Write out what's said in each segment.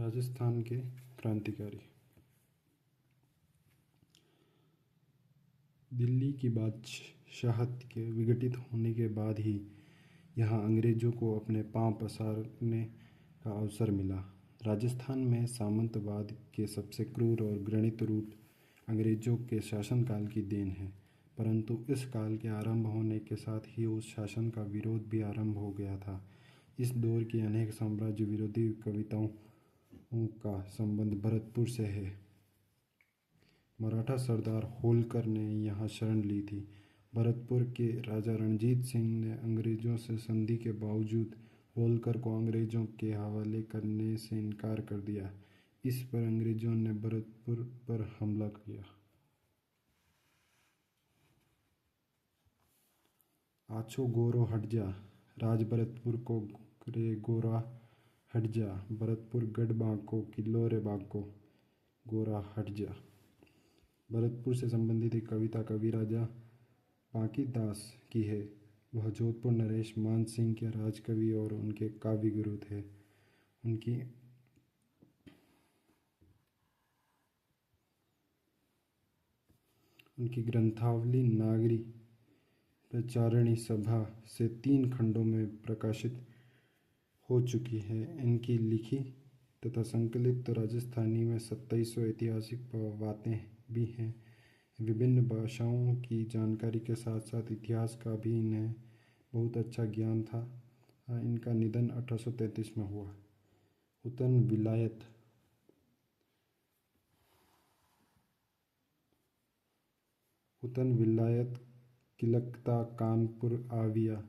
राजस्थान के क्रांतिकारी। दिल्ली की बादशाहत के विघटित होने के बाद ही यहाँ अंग्रेज़ों को अपने पांव पसारने का अवसर मिला। राजस्थान में सामंतवाद के सबसे क्रूर और घृणित रूप अंग्रेज़ों के शासनकाल की देन है, परंतु इस काल के आरंभ होने के साथ ही उस शासन का विरोध भी आरंभ हो गया था। इस दौर की अनेक साम्राज्य विरोधी कविताओं का संबंध भरतपुर से है। मराठा सरदार होलकर ने यहाँ शरण ली थी। भरतपुर के राजा रणजीत सिंह ने अंग्रेज़ों से संधि के बावजूद होलकर को अंग्रेज़ों के हवाले करने से इनकार कर दिया। इस पर अंग्रेज़ों ने भरतपुर पर हमला किया। आछो गोरो हट जा, राज भरतपुर को रे गोरा हट जा, भरतपुर गढ़ बांको किलो रे बांको, गोरा हट जा। भरतपुर से संबंधित एक कविता कवि राजा बांकीदास की है। वह जोधपुर नरेश मान सिंह के राजकवि और उनके काव्य गुरु थे। उनकी ग्रंथावली नागरी प्रचारिणी सभा से 3 खंडों में प्रकाशित हो चुकी है। इनकी लिखी तथा संकलित राजस्थानी में 2700 ऐतिहासिक बातें भी हैं। विभिन्न भाषाओं की जानकारी के साथ साथ इतिहास का भी इन्हें बहुत अच्छा ज्ञान था। इनका निधन 1833 में हुआ। उतन विलायत किलकता कानपुर आविया,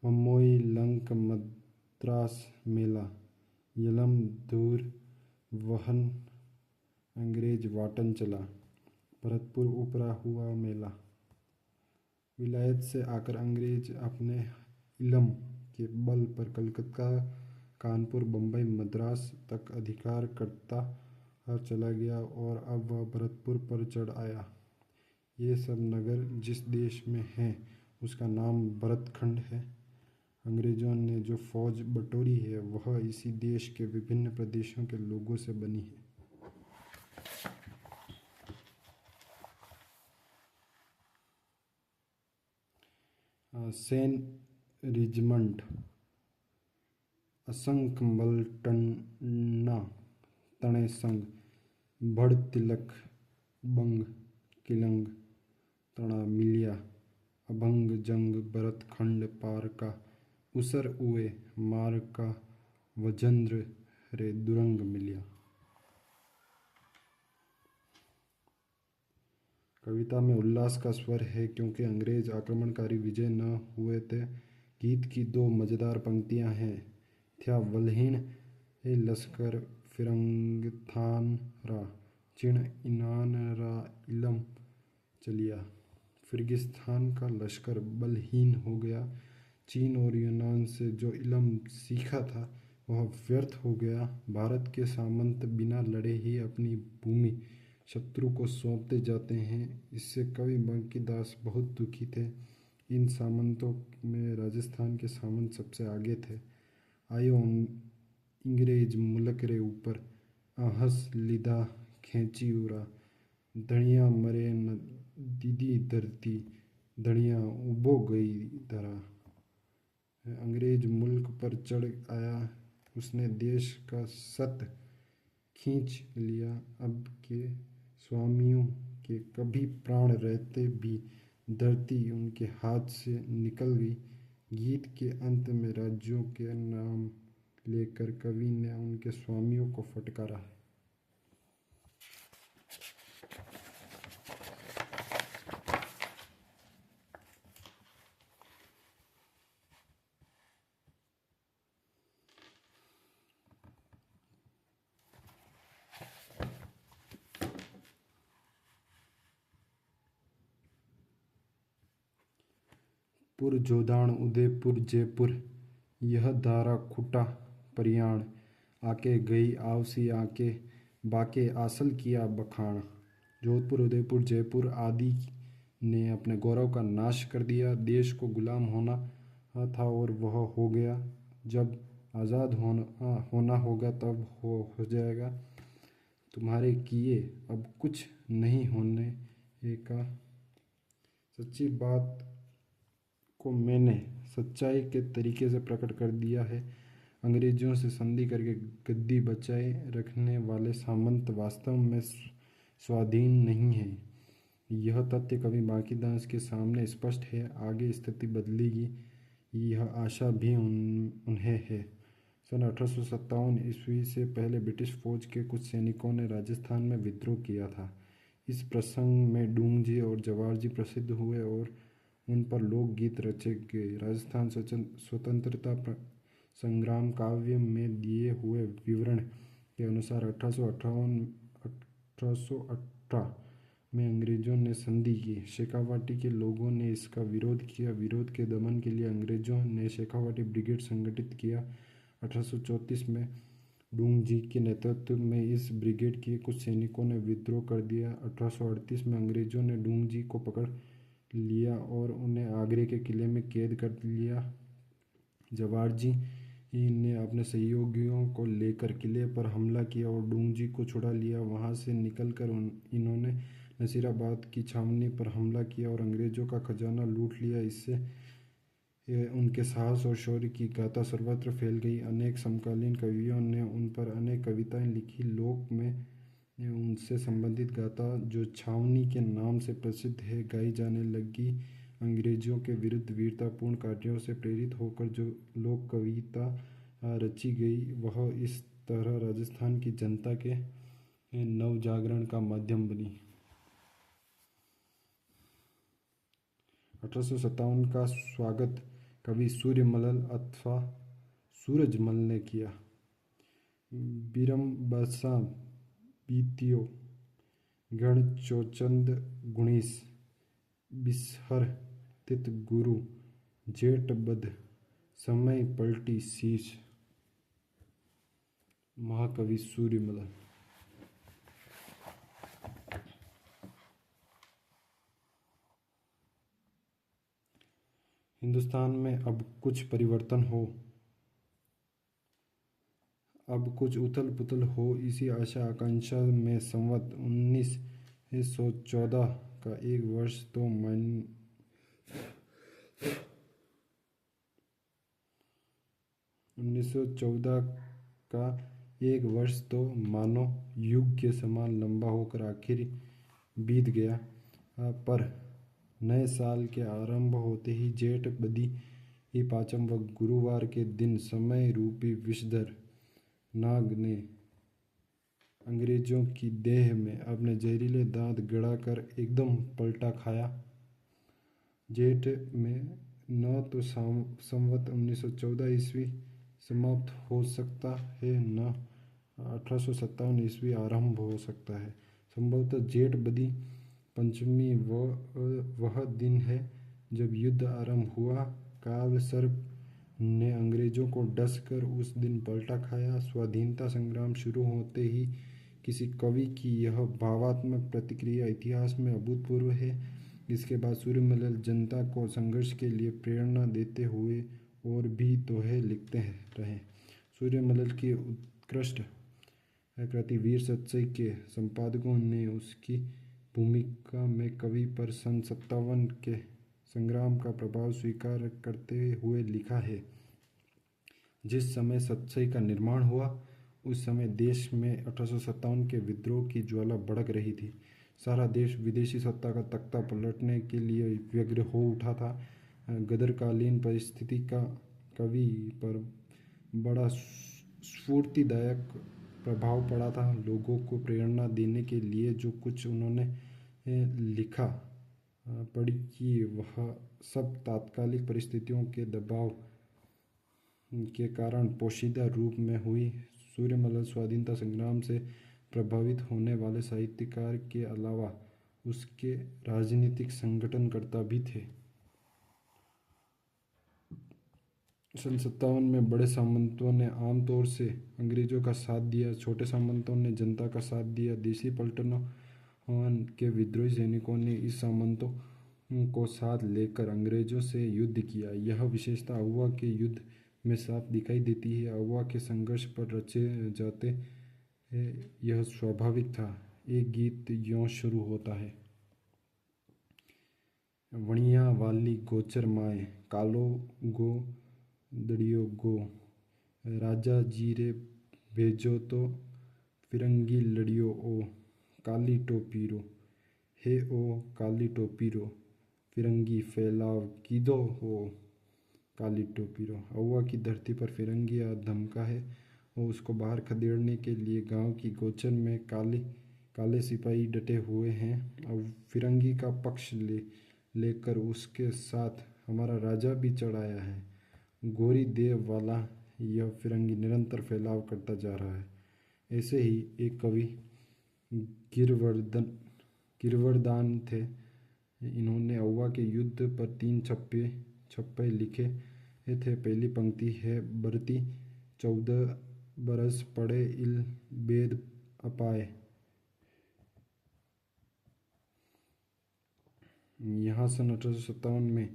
मम्मोई लंक मद्रास मेला, यलम दूर वहन अंग्रेज वाटन चला, भरतपुर उपरा हुआ मेला। विलायत से आकर अंग्रेज अपने इलम के बल पर कलकत्ता, कानपुर, बम्बई, मद्रास तक अधिकार करता चला गया और अब वह भरतपुर पर चढ़ आया। ये सब नगर जिस देश में हैं उसका नाम भरतखंड है। अंग्रेज़ों ने जो फौज बटोरी है वह इसी देश के विभिन्न प्रदेशों के लोगों से बनी है। सेन रिजमंड, असंक मलटन्ना तणे संग, भड़ तिलक बंग किलंग तणा मिलिया, अभंग जंग भरत खंड पार का, उसर उए मार का वजंद्र रे दुरंग मिलिया। कविता में उल्लास का स्वर है क्योंकि अंग्रेज आक्रमणकारी विजय न हुए थे। गीत की 2 मज़ेदार पंक्तियां हैं। थ्या वलहीन ए लश्कर फिरंगथान रा, चिण इनान रा इलम चलिया। फिरगिस्तान का लश्कर बलहीन हो गया। चीन और यूनान से जो इलम सीखा था वह व्यर्थ हो गया। भारत के सामंत बिना लड़े ही अपनी भूमि शत्रु को सौंपते जाते हैं। इससे कवि बांकीदास बहुत दुखी थे। इन सामंतों में राजस्थान के सामंत सबसे आगे थे। आयो इंग्रेज मुल्क रे ऊपर, आहस लिदा खेची उरा, धनिया मरे न दीदी धरती, धनिया उबो गई धरा। अंग्रेज मुल्क पर चढ़ आया, उसने देश का सत खींच लिया। अब के स्वामियों के कभी प्राण रहते भी धरती उनके हाथ से निकल गई। गीत के अंत में राज्यों के नाम लेकर कवि ने उनके स्वामियों को फटकारा है। पुर जोधान उदयपुर जयपुर, यह दारा खुटा परियाण, आके गई आवसी आके बाके आसल किया बखान। जोधपुर, उदयपुर, जयपुर आदि ने अपने गौरव का नाश कर दिया। देश को गुलाम होना था और वह हो गया। जब आज़ाद होना होगा तब हो जाएगा। तुम्हारे किए अब कुछ नहीं होने का। सच्ची बात को मैंने सच्चाई के तरीके से प्रकट कर दिया है। अंग्रेजों से संधि करके गद्दी बचाए रखने वाले सामंत वास्तव में स्वाधीन नहीं है। यह तथ्य कवि बांकीदास के सामने स्पष्ट है। आगे स्थिति बदलेगी, यह आशा भी उन्हें है। सन 1857 ईस्वी से पहले ब्रिटिश फौज के कुछ सैनिकों ने राजस्थान में विद्रोह किया था। इस प्रसंग में डूंगजी और जवाहरजी प्रसिद्ध हुए और उन पर लोकगीत रचे गए। राजस्थान स्वतंत्रता संग्राम काव्य में दिए हुए विवरण के अनुसार 1818 में अंग्रेजों ने संधि की। शेखावाटी के लोगों ने इसका विरोध किया। विरोध के दमन के लिए अंग्रेजों ने शेखावाटी ब्रिगेड संगठित किया। 1834 में डूंगजी के नेतृत्व में इस ब्रिगेड के कुछ सैनिकों ने विद्रोह कर दिया। 1838 में अंग्रेजों ने डूंगजी को पकड़ लिया और उन्हें आगरे के किले में कैद कर लिया। जवाहरजी ने अपने सहयोगियों को लेकर किले पर हमला किया और डूंगजी को छुड़ा लिया। वहां से निकलकर इन्होंने नसीराबाद की छावनी पर हमला किया और अंग्रेजों का खजाना लूट लिया। इससे उनके साहस और शौर्य की गाथा सर्वत्र फैल गई। अनेक समकालीन कवियों ने उन पर अनेक कविताएं लिखी। लोक में उनसे संबंधित गाथा जो छावनी के नाम से प्रसिद्ध है गाई जाने लगी। अंग्रेजों के विरुद्ध वीरतापूर्ण कार्यों से प्रेरित होकर जो लोक कविता रची गई वह इस तरह राजस्थान की जनता के नवजागरण का माध्यम बनी। 1857 का स्वागत कवि सूर्यमल अथवा सूरजमल ने किया। बीरमबसा बीतियो गण चौचंद गुणीस बिसहर तित गुरु जेठ बद समय पलटी शीश। महाकवि सूर्यमल। हिंदुस्तान में अब कुछ परिवर्तन हो, अब कुछ उथल पुथल हो, इसी आशा आकांक्षा में संवत 1914 का एक वर्ष तो 1914 का एक वर्ष तो मानो युग के समान लंबा होकर आखिर बीत गया। पर नए साल के आरंभ होते ही जेठ बदी पाचम व गुरुवार के दिन समय रूपी विषधर नाग ने अंग्रेजों की देह में अपने जहरीले दांत गड़ाकर एकदम पलटा खाया। जेठ में न तो संवत 1914 ईस्वी समाप्त हो सकता है न 1857 ईस्वी आरंभ हो सकता है। संभवतः जेठ बदी पंचमी वह दिन है जब युद्ध आरंभ हुआ। काल सर्प ने अंग्रेजों को डसकर उस दिन पलटा खाया। स्वाधीनता संग्राम शुरू होते ही किसी कवि की यह भावात्मक प्रतिक्रिया इतिहास में अभूतपूर्व है। इसके बाद सूर्यमल जनता को संघर्ष के लिए प्रेरणा देते हुए और भी दोहे लिखते रहे। सूर्यमल की उत्कृष्ट कृति वीर सतसई के संपादकों ने उसकी भूमिका में कवि पर सन 57 के संग्राम का प्रभाव स्वीकार करते हुए लिखा है। जिस समय सतसई का निर्माण हुआ उस समय देश में 1857 के विद्रोह की ज्वाला भड़क रही थी। सारा देश विदेशी सत्ता का तख्ता पलटने के लिए व्यग्र हो उठा था। गदरकालीन परिस्थिति का कवि पर बड़ा स्फूर्तिदायक प्रभाव पड़ा था। लोगों को प्रेरणा देने के लिए जो कुछ उन्होंने लिखा पढ़ी कि वह सब तात्कालिक परिस्थितियों के दबाव के कारण पोशीदा रूप में हुई। सूर्यमल स्वाधीनता संग्राम से प्रभावित होने वाले साहित्यकार के अलावा उसके राजनीतिक संगठनकर्ता भी थे। सन 57 में बड़े सामंतों ने आमतौर से अंग्रेजों का साथ दिया, छोटे सामंतों ने जनता का साथ दिया। देशी पलटनों के विद्रोही सैनिकों ने इस सामंतों को साथ लेकर अंग्रेजों से युद्ध किया। यह विशेषता हुआ कि युद्ध में साफ दिखाई देती है। अव्वा के संघर्ष पर रचे जाते यह स्वाभाविक था। एक गीत यों शुरू होता है। वणिया वाली गोचर माए कालो गो दड़ियो गो, राजा जीरे भेजो तो फिरंगी लड़ियो ओ, काली टोपीरो हे ओ काली टोपीरो, फिरंगी फैलाव कीदो हो काली टोपीरो। अव्वा की धरती पर फिरंगी आ धमका है और उसको बाहर खदेड़ने के लिए गांव की गोचर में काले सिपाही डटे हुए हैं। अब फिरंगी का पक्ष लेकर उसके साथ हमारा राजा भी चढ़ाया है। गोरी देव वाला यह फिरंगी निरंतर फैलाव करता जा रहा है। ऐसे ही एक कवि गिरवर्दान थे। इन्होंने अव्वा के युद्ध पर 3 छप्पे लिखे थे। पहली पंक्ति है, बरती 14 बरस पड़े इल बेद अपाए। यहाँ सन 1857 में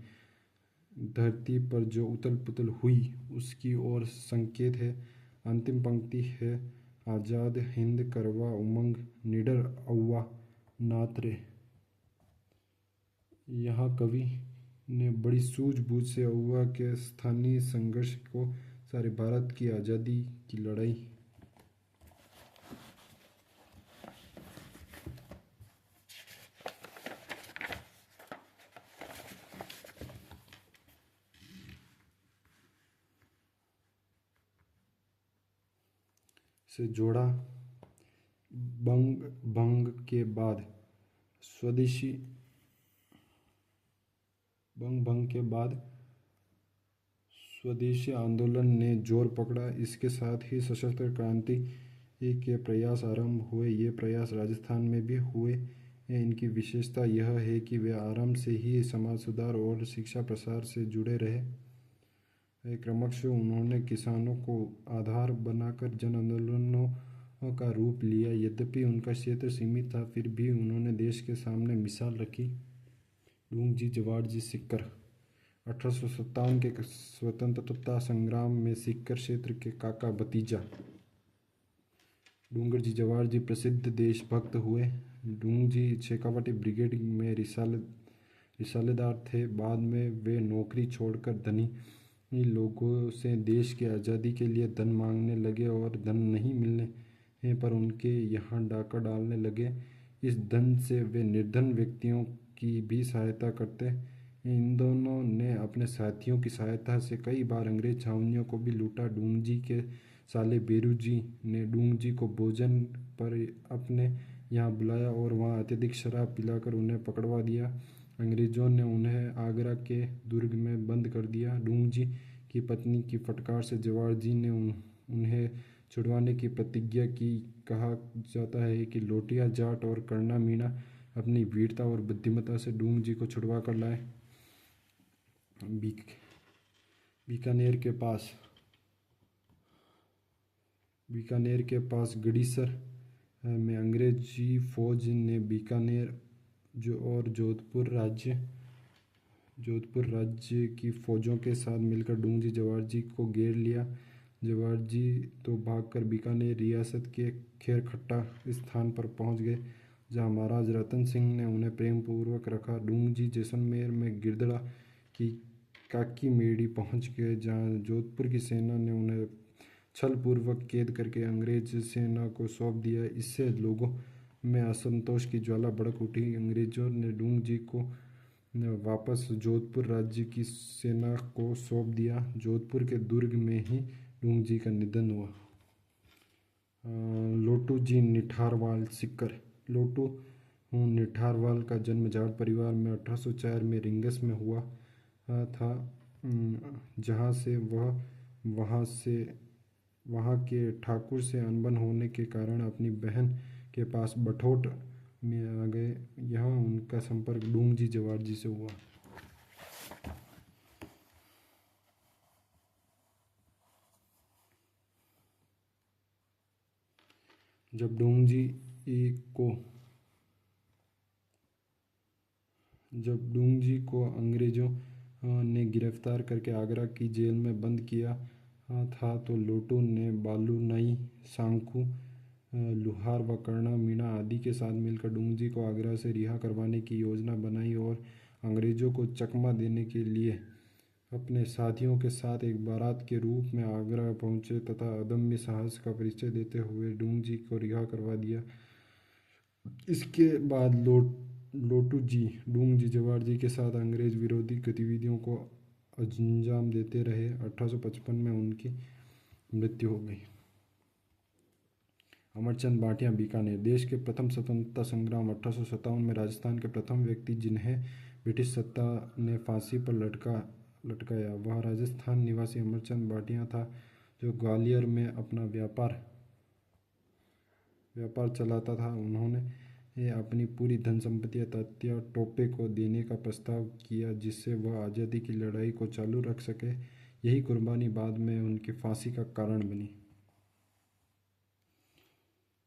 धरती पर जो उथल पुथल हुई उसकी ओर संकेत है। अंतिम पंक्ति है, आज़ाद हिंद करवा उमंग निडर अव्वा नातरे। यहाँ कवि ने बड़ी सूझबूझ से अव्वा के स्थानीय संघर्ष को सारे भारत की आज़ादी की लड़ाई से जोड़ा। भंग के बाद स्वदेशी आंदोलन ने जोर पकड़ा। इसके साथ ही सशस्त्र क्रांति के प्रयास आरंभ हुए। ये प्रयास राजस्थान में भी हुए। इनकी विशेषता यह है कि वे आरंभ से ही समाज सुधार और शिक्षा प्रसार से जुड़े रहे। क्रमशः उन्होंने किसानों को आधार बनाकर जन आंदोलनों का रूप लिया। यद्यपि उनका क्षेत्र सीमित था, फिर भी उन्होंने देश के सामने मिसाल रखी। डूंगजी जवाहरजी सिक्कर 1857 के स्वतंत्रता संग्राम में सिक्कर क्षेत्र के काका भतीजा डूंगरजी जवाहरजी प्रसिद्ध देशभक्त हुए। डूंगजी शेखावटी ब्रिगेड में रिसालेदार थे। बाद में वे नौकरी छोड़कर धनी लोगों से देश की आज़ादी के लिए धन मांगने लगे और धन नहीं मिलने पर उनके यहाँ डाका डालने लगे। इस धन से वे निर्धन व्यक्तियों की भी सहायता करते। इन दोनों ने अपने साथियों की सहायता से कई बार अंग्रेज छावनियों को भी लूटा। डूंगजी के साले बेरू जी ने डूंगजी को भोजन पर अपने यहाँ बुलाया और वहाँ अत्यधिक शराब पिलाकर उन्हें पकड़वा दिया। अंग्रेज़ों ने उन्हें आगरा के दुर्ग में बंद कर दिया। डूंगजी की पत्नी की फटकार से जवाहरजी ने उन्हें छुड़वाने की प्रतिज्ञा की। कहा जाता है कि लोटिया जाट और करना मीणा अपनी वीरता और बुद्धिमत्ता से डूंगजी को छुड़वा कर लाए। बीकानेर के पास गढ़ीसर में अंग्रेजी फौज ने बीकानेर और जोधपुर राज्य की फौजों के साथ मिलकर डूंगजी जवाहरजी को घेर लिया। जवाहरजी तो भागकर बीकानेर रियासत के खेरखट्टा स्थान पर पहुंच गए, जहां महाराज रतन सिंह ने उन्हें प्रेम पूर्वक रखा। डूंगजी जैसलमेर में गिरदड़ा की काकी मेड़ी पहुंच गए, जहां जोधपुर की सेना ने उन्हें छलपूर्वक कैद करके अंग्रेज सेना को सौंप दिया। इससे लोगों में असंतोष की ज्वाला भड़क उठी। अंग्रेजों ने डूंगजी को वापस जोधपुर राज्य की सेना को सौंप दिया। जोधपुर के दुर्ग में ही डूंगजी का निधन हुआ। लोटू जी निठारवाल सिक्कर। लोटू निठारवाल का जन्म जाट परिवार में 1804 में रिंगस में हुआ था, जहाँ से वह वहाँ के ठाकुर से अनबन होने के कारण अपनी बहन के पास बठोट में आ गए। यहाँ उनका संपर्क डूंगजी जवाहरजी से हुआ। जब डूंगजी को अंग्रेजों ने गिरफ्तार करके आगरा की जेल में बंद किया था तो लोटू ने बालू नाई, सांखू, लुहार व कर्णा मीणा आदि के साथ मिलकर डूंगजी को आगरा से रिहा करवाने की योजना बनाई और अंग्रेज़ों को चकमा देने के लिए अपने साथियों के साथ एक बारात के रूप में आगरा पहुंचे तथा अदम्य साहस का परिचय देते हुए डूंगजी को रिहा करवा दिया। इसके बाद लोटू जी डूंगजी जवाहर जी के साथ अंग्रेज विरोधी गतिविधियों को अंजाम देते रहे। 1855 में उनकी मृत्यु हो गई। अमरचंद भाटिया बीकानेर। देश के प्रथम स्वतंत्रता संग्राम 1857 में राजस्थान के प्रथम व्यक्ति जिन्हें ब्रिटिश सत्ता ने फांसी पर लटकाया वह राजस्थान निवासी अमरचंद भाटिया था, जो ग्वालियर में अपना व्यापार चलाता था। उन्होंने अपनी पूरी धन संपत्ति तात्या टोपे को देने का प्रस्ताव किया जिससे वह आज़ादी की लड़ाई को चालू रख सके। यही कुर्बानी बाद में उनकी फांसी का कारण बनी।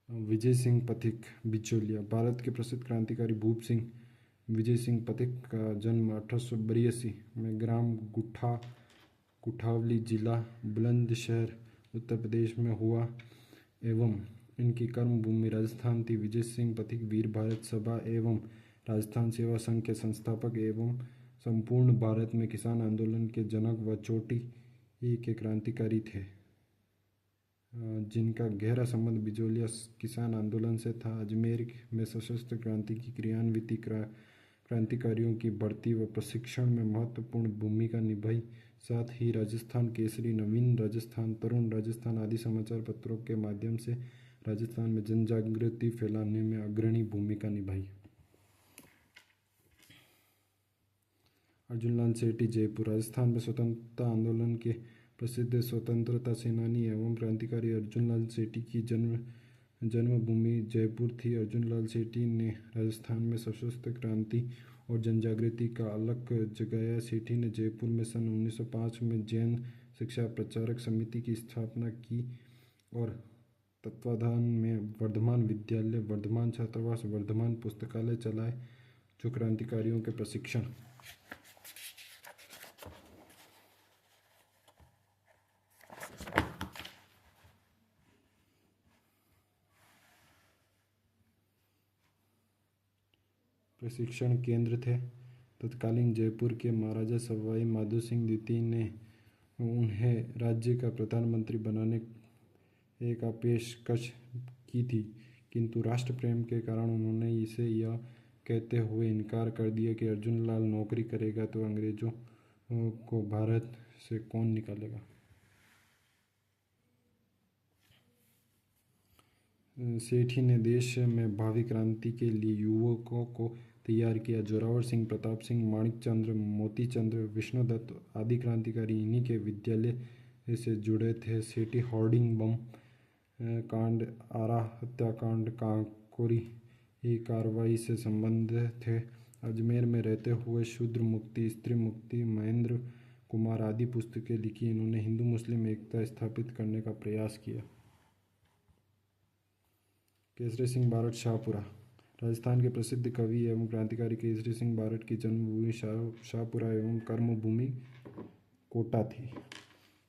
विजय सिंह पथिक बिचौलिया। भारत के प्रसिद्ध क्रांतिकारी भूप सिंह विजय सिंह पथिक का जन्म 1882 में ग्राम कुठावली जिला बुलंदशहर उत्तर प्रदेश में हुआ एवं इनकी कर्मभूमि राजस्थान थी। विजय सिंह पथिक वीर भारत सभा एवं राजस्थान सेवा संघ के संस्थापक एवं संपूर्ण भारत में किसान आंदोलन के जनक व चोटी के क्रांतिकारी थे, जिनका गहरा संबंध बिचौलिया किसान आंदोलन से था। अजमेर में सशस्त्र क्रांति की क्रियान्विति क्रांतिकारियों की भर्ती व प्रशिक्षण में महत्वपूर्ण भूमिका निभाई। साथ ही राजस्थान केसरी, नवीन राजस्थान, तरुण राजस्थान आदि समाचार पत्रों के माध्यम से राजस्थान में जनजागृति फैलाने में अग्रणी भूमिका निभाई। अर्जुनलाल सेठी जयपुर। राजस्थान में स्वतंत्रता आंदोलन के प्रसिद्ध स्वतंत्रता सेनानी एवं क्रांतिकारी अर्जुनलाल सेठी की जन्मभूमि जयपुर थी। अर्जुनलाल सेठी ने राजस्थान में सशस्त्र क्रांति और जनजागृति का अलख जगाया। सेठी ने जयपुर में सन 1905 में जैन शिक्षा प्रचारक समिति की स्थापना की और तत्वाधान में वर्धमान विद्यालय, वर्धमान छात्रावास, वर्धमान पुस्तकालय चलाए, जो क्रांतिकारियों के प्रशिक्षण केंद्र थे। तत्कालीन जयपुर के महाराजा सवाई माधो सिंह द्वितीय ने उन्हें राज्य का प्रधानमंत्री बनाने का पेशकश की थी, किंतु राष्ट्र प्रेम के कारण उन्होंने इसे यह कहते हुए इनकार कर दिया कि अर्जुनलाल नौकरी करेगा तो अंग्रेजों को भारत से कौन निकालेगा। सेठी ने देश में भावी क्रांति के लिए युवकों को तैयार किया। जोरावर सिंह, प्रताप सिंह, माणिकचंद्र, मोतीचंद्र, विष्णुदत्त आदि क्रांतिकारी इन्हीं के विद्यालय से जुड़े थे। सेठी होर्डिंग बम कांड, आरा हत्याकांड, काकोरी कार्रवाई से संबंधित थे। अजमेर में रहते हुए शूद्र मुक्ति, स्त्री मुक्ति, महेंद्र कुमार आदि पुस्तकें लिखी। इन्होंने हिंदू मुस्लिम एकता स्थापित करने का प्रयास किया। केसरी सिंह बारट शाहपुरा। राजस्थान के प्रसिद्ध कवि एवं क्रांतिकारी केसरी सिंह बारट की जन्मभूमि शाहपुरा एवं कर्मभूमि कोटा थी।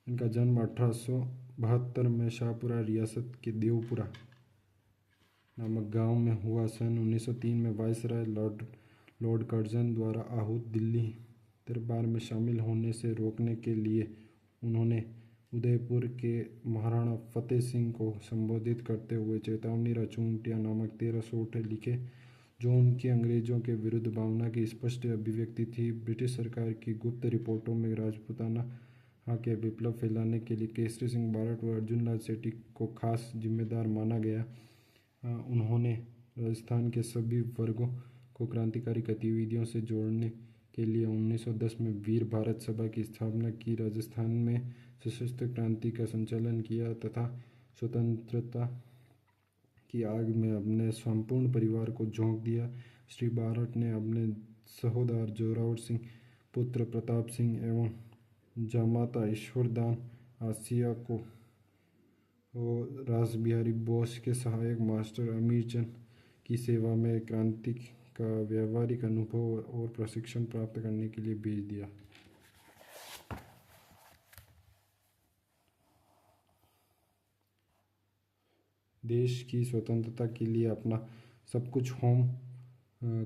इनका जन्म 1872 में शाहपुरा रियासत के देवपुरा नामक गांव में हुआ। सन 1903 में वायसराय लॉर्ड कर्जन द्वारा आहूत दिल्ली दरबार में शामिल होने से रोकने के लिए उन्होंने उदयपुर के महाराणा फतेह सिंह को संबोधित करते हुए चेतावनी राचूंटिया नामक 13 सोठे लिखे, जो उनकी अंग्रेजों के विरुद्ध भावना की स्पष्ट अभिव्यक्ति थी। ब्रिटिश सरकार की गुप्त रिपोर्टों में राजपूताना के विप्लव फैलाने के लिए केसरी सिंह बारट व अर्जुनलाल सेठी को खास जिम्मेदार माना गया। उन्होंने राजस्थान के सभी वर्गों को क्रांतिकारी गतिविधियों से जोड़ने के लिए 1910 में वीर भारत सभा की स्थापना की। राजस्थान में सशस्त्र क्रांति का संचालन किया तथा स्वतंत्रता की आग में अपने संपूर्ण परिवार को झोंक दिया। श्री बारट ने अपने सहोदर जोरावर सिंह, पुत्र प्रताप सिंह एवं जामाता ईश्वरदान आसिया को रासबिहारी बोस के सहायक मास्टर अमीरचंद की सेवा में क्रांति का व्यावहारिक अनुभव और प्रशिक्षण प्राप्त करने के लिए भेज दिया। देश की स्वतंत्रता के लिए अपना सब कुछ होम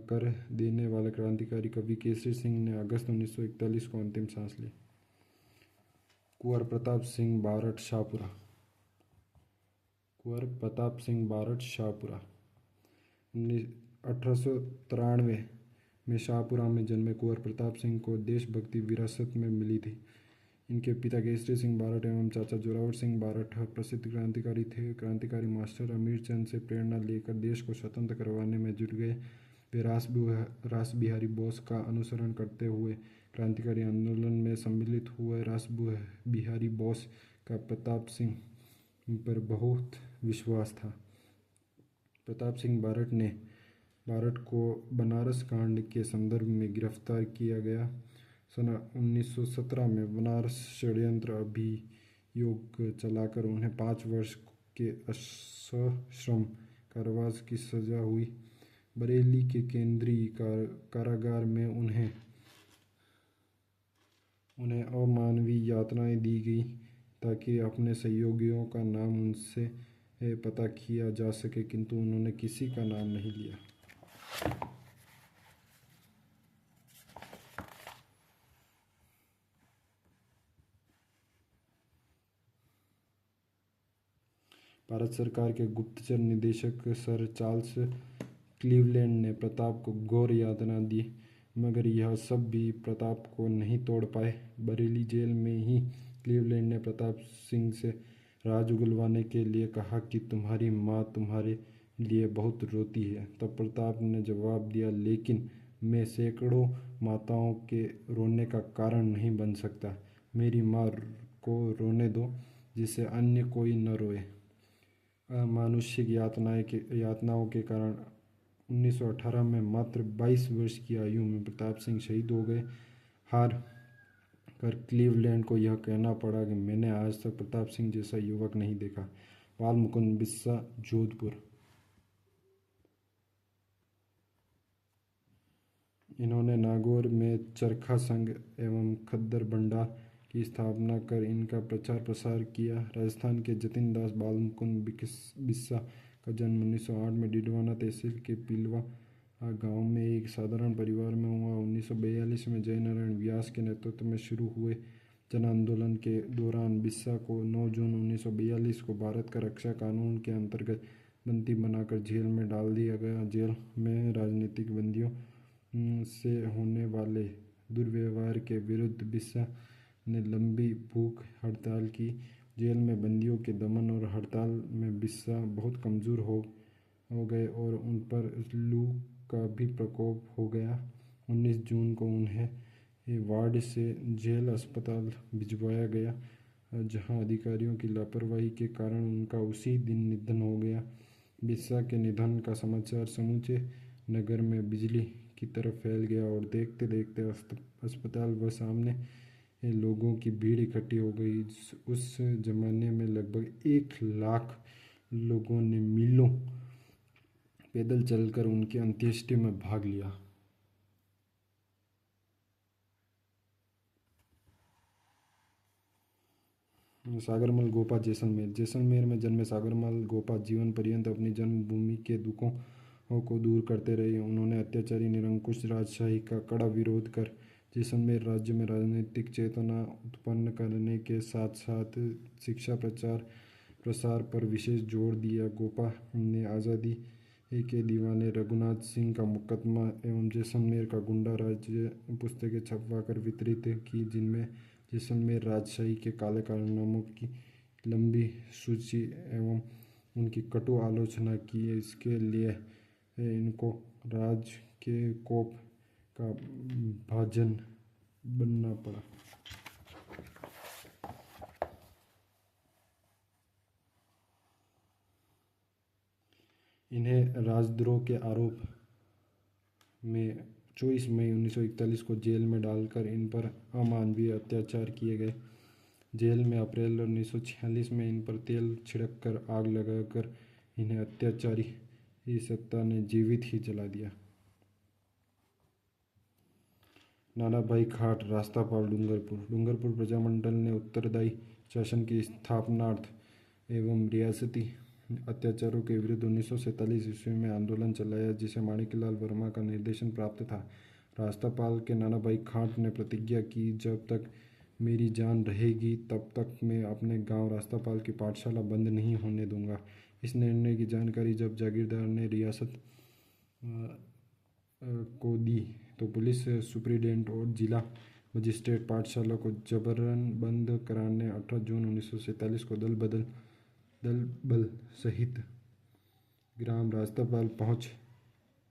कर देने वाले क्रांतिकारी कवि केसरी सिंह ने अगस्त 1941 को अंतिम सांस ली। कुंवर प्रताप सिंह बारठ शाहपुरा। कुंवर प्रताप सिंह बारठ शाहपुरा 1893 में शाहपुरा में जन्मे कुंवर प्रताप सिंह को देशभक्ति विरासत में मिली थी। इनके पिता केसरी सिंह बारठ एवं चाचा जोरावर सिंह बारठ प्रसिद्ध क्रांतिकारी थे। क्रांतिकारी मास्टर अमीरचंद से प्रेरणा लेकर देश को स्वतंत्र करवाने में जुट गए। वे रास बिहारी बोस का अनुसरण करते हुए क्रांतिकारी आंदोलन में सम्मिलित हुए। रास बिहारी बोस का प्रताप सिंह पर बहुत विश्वास था। प्रताप सिंह बारठ को बनारस कांड के संदर्भ में गिरफ्तार किया गया। सन 1917 में बनारस षड्यंत्र अभियोग चलाकर उन्हें 5 वर्ष के सश्रम कारावास की सजा हुई। बरेली के केंद्रीय कारागार में उन्हें अमानवीय यातनाएं दी गई ताकि अपने सहयोगियों का नाम उनसे पता किया जा सके, किंतु उन्होंने किसी का नाम नहीं लिया। भारत सरकार के गुप्तचर निदेशक सर चार्ल्स क्लीवलैंड ने प्रताप को घोर यातना दी, मगर यह सब भी प्रताप को नहीं तोड़ पाए। बरेली जेल में ही क्लीवलैंड ने प्रताप सिंह से राज उगलवाने के लिए कहा कि तुम्हारी माँ तुम्हारे लिए बहुत रोती है। तब प्रताप ने जवाब दिया, लेकिन मैं सैकड़ों माताओं के रोने का कारण नहीं बन सकता। मेरी माँ को रोने दो, जिससे अन्य कोई न रोए। अमानुषिक यातनाओं के कारण 1918 में मात्र 22 वर्ष की आयु में प्रताप सिंह शहीद हो गए। हार कर क्लीवलैंड को यह कहना पड़ा कि मैंने आज तक प्रताप सिंह जैसा युवक नहीं देखा। बाल मुकुंद बिस्सा, जोधपुर। इन्होंने नागौर में चरखा संघ एवं खद्दर भंडार की स्थापना कर इनका प्रचार प्रसार किया। राजस्थान के जतिन दास बाल मुकुंद बिस्सा का जन्म 1908 में डिडवाना तहसील के पिलवा गांव में एक साधारण परिवार में हुआ। 1942 में जयनारायण व्यास के नेतृत्व में शुरू हुए जन आंदोलन के दौरान बिस्सा को 9 जून 1942 को भारत का रक्षा कानून के अंतर्गत बंदी बनाकर जेल में डाल दिया गया। जेल में राजनीतिक बंदियों से होने वाले दुर्व्यवहार के विरुद्ध बिस्सा ने लंबी भूख हड़ताल की। जेल में बंदियों के दमन और हड़ताल में बिस्सा बहुत कमज़ोर हो गए और उन पर लू का भी प्रकोप हो गया। 19 जून को उन्हें वार्ड से जेल अस्पताल भिजवाया गया, जहां अधिकारियों की लापरवाही के कारण उनका उसी दिन निधन हो गया। बिस्सा के निधन का समाचार समूचे नगर में बिजली की तरह फैल गया और देखते देखते अस्पताल व सामने लोगों की भीड़ इकट्ठी हो गई। उस जमाने में लगभग 1 लाख लोगों ने मीलों पैदल चलकर उनकी अंत्येष्टि में भाग लिया। सागरमल गोपा, जैसलमेर में जन्मे सागरमल गोपा जीवन पर्यंत अपनी जन्मभूमि के दुखों को दूर करते रहे। उन्होंने अत्याचारी निरंकुश राजशाही का कड़ा विरोध कर जैसलमेर राज्य में राजनीतिक चेतना उत्पन्न करने के साथ साथ शिक्षा प्रसार पर विशेष जोर दिया। गोपा ने आज़ादी के दीवाने रघुनाथ सिंह का मुकदमा एवं जैसलमेर का गुंडा राज्य पुस्तकें छपवाकर वितरित की, जिनमें जैसलमेर राजशाही के काले कारनामों की लंबी सूची एवं उनकी कटु आलोचना की। इसके लिए इनको राज के कोप का भाजन बनना पड़ा। इन्हें राजद्रोह के आरोप में 24 मई 1941 को जेल में डालकर इन पर अमानवीय अत्याचार किए गए। जेल में अप्रैल 1946 में इन पर तेल छिड़क कर आग लगाकर इन्हें अत्याचारी सत्ता ने जीवित ही जला दिया। नाना भाई खाट, रास्तापाल, डूंगरपुर प्रजामंडल ने उत्तरदायी शासन की स्थापनार्थ एवं रियासती अत्याचारों के विरुद्ध 1947 ईस्वी में आंदोलन चलाया, जिसे माणिकलाल वर्मा का निर्देशन प्राप्त था। राष्ट्रपाल के नानाभाई खाट ने प्रतिज्ञा की, जब तक मेरी जान रहेगी तब तक मैं अपने गांव राष्ट्रपाल की पाठशाला बंद नहीं होने दूंगा। इस निर्णय की जानकारी जब जागीरदार ने रियासत को दी तो पुलिस सुप्रिटेंडेंट और जिला मजिस्ट्रेट पाठशाला को जबरन बंद कराने 18 जून 1947 को दल बल सहित ग्राम राष्ट्रपाल पहुंच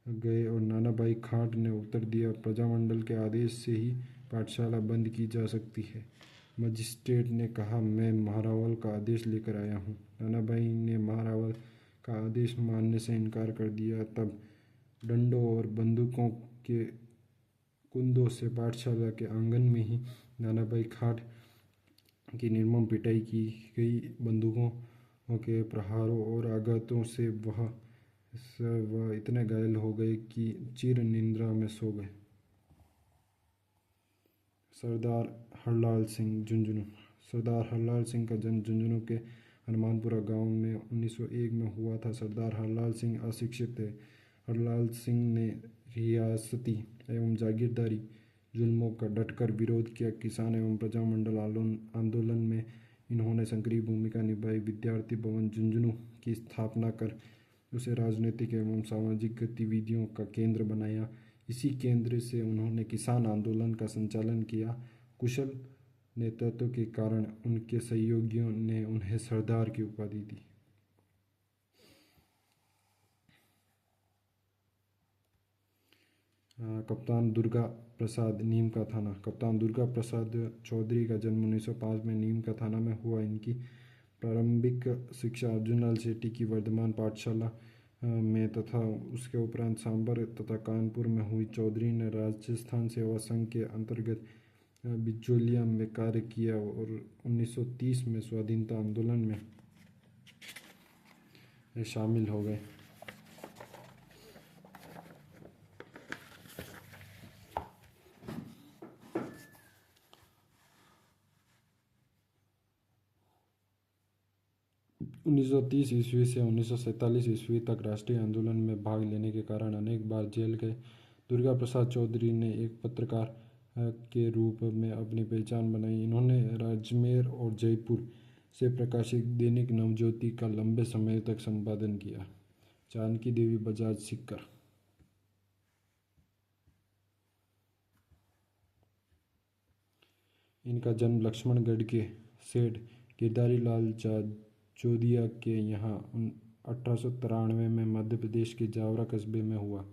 गए और नानाभाई खाट ने उत्तर दिया, प्रजामंडल के आदेश से ही पाठशाला बंद की जा सकती है। मजिस्ट्रेट ने कहा, मैं महारावल का आदेश लेकर आया हूँ। नानाभाई ने महारावल का आदेश मानने से इनकार कर दिया। तब डंडों और बंदूकों के कुंदों से पाठशाला के आंगन में ही नानाभाई खाट की निर्मम पिटाई की गई। बंदूकों के प्रहारों और आघातों से वह इतने घायल हो गए कि चिर निद्रा में सो गए। सरदार हरलाल सिंह झुंझुनू। सरदार हरलाल सिंह का जन्म झुंझुनू के हनुमानपुरा गांव में 1901 में हुआ था। सरदार हरलाल सिंह अशिक्षित थे। हरलाल सिंह ने रियासती एवं जागीरदारी जुल्मों का डटकर विरोध किया। किसान एवं प्रजामंडल आंदोलन में इन्होंने सक्रिय भूमिका निभाई। विद्यार्थी भवन झुंझुनू की स्थापना कर उसे राजनीतिक एवं सामाजिक गतिविधियों का केंद्र बनाया। इसी केंद्र से उन्होंने किसान आंदोलन का संचालन किया। कुशल नेतृत्व के कारण उनके सहयोगियों ने उन्हें सरदार की उपाधि दी। कप्तान दुर्गा प्रसाद, नीम का थाना। कप्तान दुर्गा प्रसाद चौधरी का जन्म 1905 में नीम का थाना में हुआ। इनकी प्रारंभिक शिक्षा अर्जुनलाल सेठी की वर्धमान पाठशाला में तथा उसके उपरांत सांबर तथा कानपुर में हुई। चौधरी ने राजस्थान सेवा संघ के अंतर्गत बिचौलिया में कार्य किया और 1930 में स्वाधीनता आंदोलन में शामिल हो गए। उन्नीस सौ 30 ईस्वी से 1947 ईस्वी तक राष्ट्रीय आंदोलन में भाग लेने के कारण अनेक बार जेल गए। दुर्गा प्रसाद चौधरी ने एक पत्रकार के रूप में अपनी पहचान बनाई। इन्होंने अजमेर और जयपुर से प्रकाशित दैनिक नवज्योति का लंबे समय तक संपादन किया। जानकी देवी बजाज सिक्कर। इनका जन्म लक्ष्मणगढ़ के सेठ गिरधारी लाल जोदिया के यहाँ 1893 में मध्य प्रदेश के जावरा कस्बे में हुआ।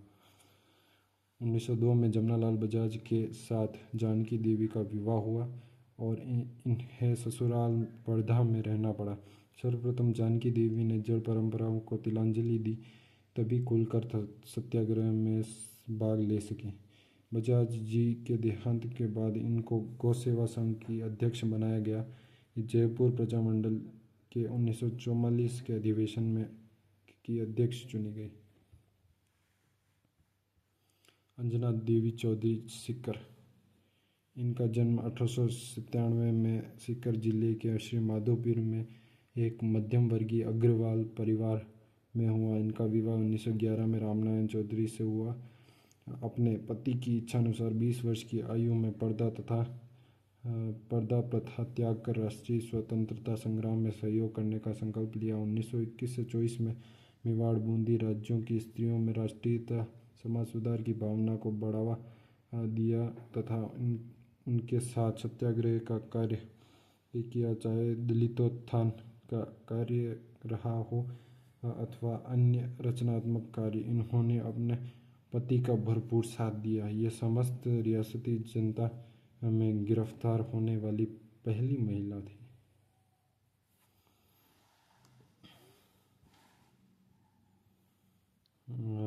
1902 में जमनालाल बजाज के साथ जानकी देवी का विवाह हुआ और इन्हें ससुराल वर्धा में रहना पड़ा। सर्वप्रथम जानकी देवी ने जड़ परंपराओं को तिलांजलि दी, तभी कुलकर सत्याग्रह में भाग ले सके। बजाज जी के देहांत के बाद इनको गौसेवा संघ की अध्यक्ष बनाया गया। जयपुर प्रजामंडल के 1944 के अधिवेशन में की अध्यक्ष चुनी गई। अंजना देवी चौधरी सिक्कर। इनका जन्म 1897 में सीकर जिले के श्री माधोपुर में एक मध्यम वर्गीय अग्रवाल परिवार में हुआ। इनका विवाह 1911 में रामनारायण चौधरी से हुआ। अपने पति की इच्छानुसार 20 वर्ष की आयु में पर्दा प्रथा त्याग कर राष्ट्रीय स्वतंत्रता संग्राम में सहयोग करने का संकल्प लिया। 1921 से 24 में मेवाड़ बूंदी राज्यों की स्त्रियों में राष्ट्रीयता समाज सुधार की भावना को बढ़ावा दिया तथा उनके साथ सत्याग्रह का कार्य किया। चाहे दलितोत्थान का कार्य रहा हो अथवा अन्य रचनात्मक कार्य, इन्होंने अपने पति का भरपूर साथ दिया। ये समस्त रियासती जनता में गिरफ्तार होने वाली पहली महिला थी।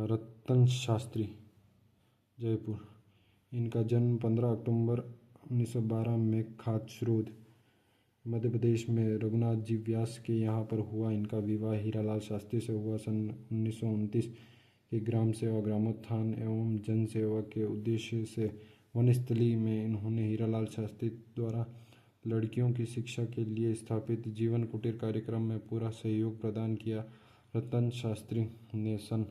रतन शास्त्री, जयपुर। इनका जन्म 15 अक्टूबर 1912 में खाचरोद, मध्य प्रदेश में रघुनाथ जी व्यास के यहाँ पर हुआ। इनका विवाह हीरालाल शास्त्री से हुआ। सन 1929 के ग्राम सेवा, ग्रामोत्थान एवं जन सेवा के उद्देश्य से वनस्थली में इन्होंने हीरालाल शास्त्री द्वारा लड़कियों की शिक्षा के लिए स्थापित जीवन कुटीर कार्यक्रम में पूरा सहयोग प्रदान किया। रतन शास्त्री ने सन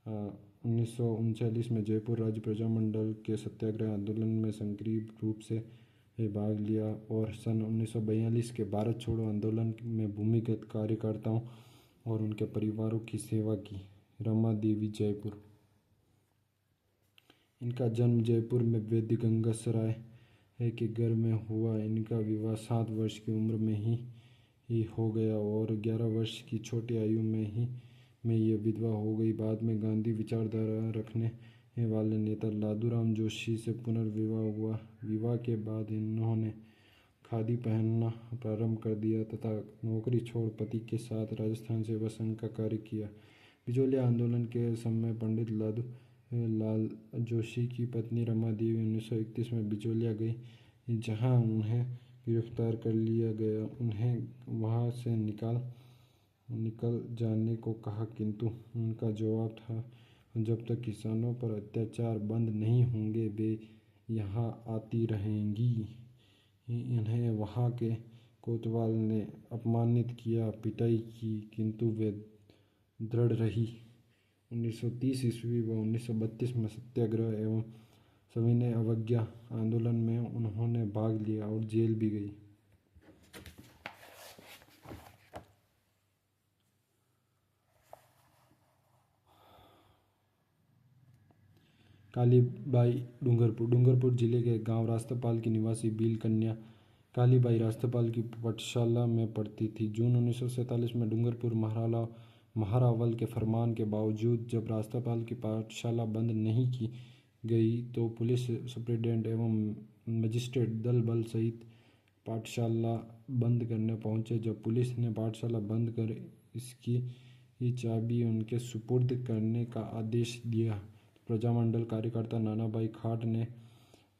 1939 में जयपुर राज्य प्रजामंडल के सत्याग्रह आंदोलन में सक्रिय रूप से भाग लिया और सन 1942 के भारत छोड़ो आंदोलन में भूमिगत कार्यकर्ताओं और उनके परिवारों की सेवा की। रमा देवी जयपुर। इनका जन्म जयपुर में वैद्य गंगासराय के घर में हुआ। इनका विवाह 7 वर्ष की उम्र में ही हो गया और 11 वर्ष की छोटी आयु में ये विधवा हो गई। बाद में गांधी विचारधारा रखने वाले नेता लादूराम जोशी से पुनर्विवाह हुआ। विवाह के बाद इन्होंने खादी पहनना प्रारंभ कर दिया तथा नौकरी छोड़ पति के साथ राजस्थान सेवा संघ का कार्य किया। बिजोलिया आंदोलन के समय पंडित लादू लाल जोशी की पत्नी रमा देवी 1931 में बिचौलिया गई, जहां उन्हें गिरफ्तार कर लिया गया। उन्हें वहां से निकल जाने को कहा, किंतु उनका जवाब था, जब तक किसानों पर अत्याचार बंद नहीं होंगे वे यहाँ आती रहेंगी। इन्हें वहाँ के कोतवाल ने अपमानित किया, पिटाई की, किंतु वे दृढ़ रही। 1930 ईस्वी व 1932 में सत्याग्रह एवं सविनय अवज्ञा आंदोलन में उन्होंने भाग लिया और जेल भी गई। कालीबाई डूंगरपुर जिले के गांव रास्तपाल की निवासी भील कन्या कालीबाई रास्तपाल की पाठशाला में पढ़ती थी। जून 1947 में डूंगरपुर महारावल के फरमान के बावजूद जब रास्तपाल की पाठशाला बंद नहीं की गई तो पुलिस सुप्रिटेंडेंट एवं मजिस्ट्रेट दल बल सहित पाठशाला बंद करने पहुंचे। जब पुलिस ने पाठशाला बंद कर इसकी चाबी उनके सुपुर्द करने का आदेश दिया, प्रजामंडल कार्यकर्ता नानाभाई खाट ने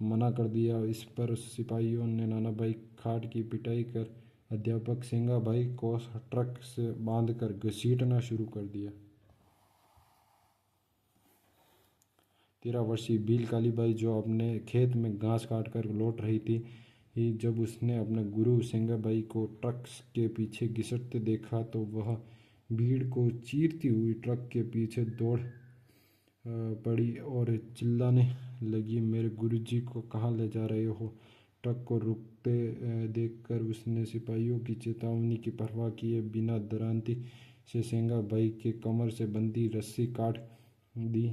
मना कर दिया। इस पर सिपाहियों ने नानाभाई खाट की पिटाई कर अध्यापक सिंगाभाई को ट्रक से बांधकर घसीटना शुरू कर दिया। 13 वर्षीय भील कालीबाई जो अपने खेत में घास काट कर लौट रही थी, जब उसने अपने गुरु सिंगाभाई को ट्रक के पीछे घसीटते देखा तो वह भीड़ को चीरती हुई ट्रक के पीछे दौड़ पड़ी और चिल्लाने लगी, मेरे गुरुजी को कहाँ ले जा रहे हो। ट्रक को रुकते देखकर उसने सिपाहियों की चेतावनी की परवाह किए बिना दरांती से सिंगाभाई के कमर से बंधी रस्सी काट दी,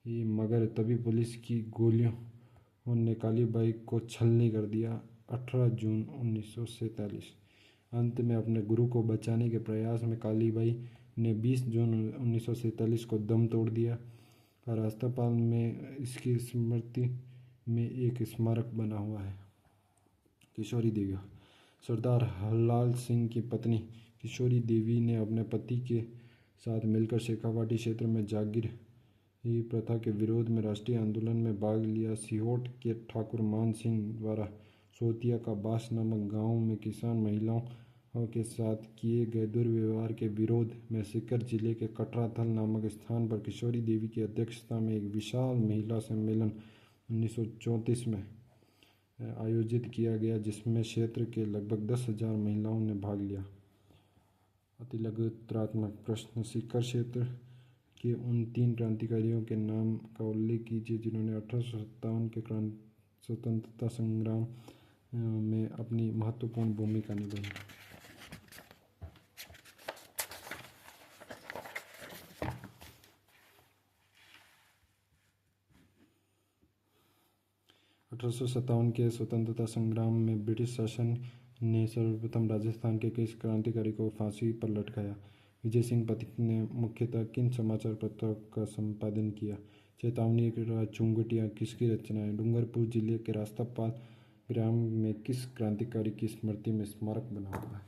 मगर तभी पुलिस की गोलियों ने कालीबाई को छलनी कर दिया। 18 जून 1947। अंत में अपने गुरु को बचाने के प्रयास में कालीबाई ने 20 जून 1947 को दम तोड़ दिया। रास्तपाल में इसकी स्मृति में एक स्मारक बना हुआ है। किशोरी देवी। सरदार हरलाल सिंह की पत्नी किशोरी देवी ने अपने पति के साथ मिलकर शेखावाटी क्षेत्र में जागीर प्रथा के विरोध में राष्ट्रीय आंदोलन में भाग लिया। सिहोट के ठाकुर मान सिंह द्वारा सोतिया का बास नामक गांव में किसान महिलाओं के साथ किए गए दुर्व्यवहार के विरोध में सीकर जिले के कटराथल नामक स्थान पर किशोरी देवी की अध्यक्षता में एक विशाल महिला सम्मेलन 1934 में आयोजित किया गया, जिसमें क्षेत्र के लगभग 10,000 महिलाओं ने भाग लिया। अतिलघुत्रात्मक प्रश्न, सीकर क्षेत्र के उन 3 क्रांतिकारियों के नाम का उल्लेख कीजिए जिन्होंने 1857 के स्वतंत्रता संग्राम में अपनी महत्वपूर्ण भूमिका निभाई। के स्वतंत्रता संग्राम में ब्रिटिश शासन ने सर्वप्रथम राजस्थान के कई क्रांतिकारी को फांसी पर लटकाया। विजय सिंह पथिक ने मुख्यतः किन समाचार पत्रों का संपादन किया। चेतावनी, चुंगटियाँ किसकी रचनाएं। डूंगरपुर जिले के रास्तापाल ग्राम में किस क्रांतिकारी की स्मृति में स्मारक बना हुआ है।